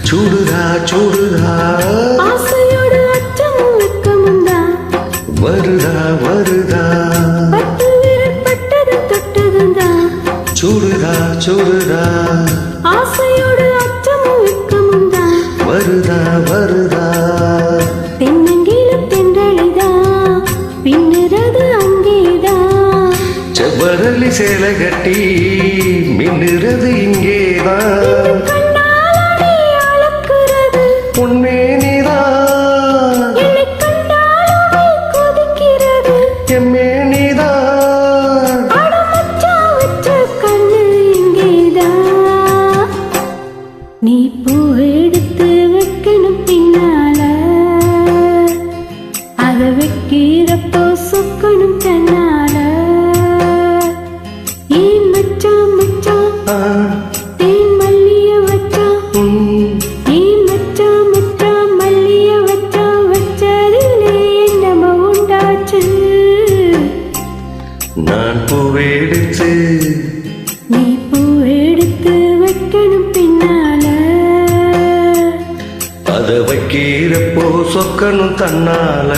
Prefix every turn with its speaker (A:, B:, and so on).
A: சூடுதா சூடுதா
B: ஆசையோடு அச்சமும் வெட்கமுண்டா
A: வருதா வருதா
B: பட்டு விரல் பட்டதும் தொட்டதுண்டா
A: சூடுதா சூடுதா
B: ஆசையோடு அச்சமும் வெட்கமுண்டா
A: வருதா வருதா
B: தென்னங்கிலும் தென்றலிதா பின்னுறது அங்கேதா
A: செவ்வரளி சேலை கட்டி மின்னுறது இங்கேதான் பொன்மேனிதான் எம்மேனிதான்
B: நீ பூ எடுத்து வைக்கணும் பின்னால அத வைக்கிறப்போ சொக்கணும் தன்னால ஏன் மச்சான் மச்சான் தேன் மல்லிய வச்சான்
A: நான் பூவெடுத்து
B: நீ பூ எடுத்து வைக்கணும் பின்னால
A: அத வைக்கிறப்போ சொக்கணும் தன்னால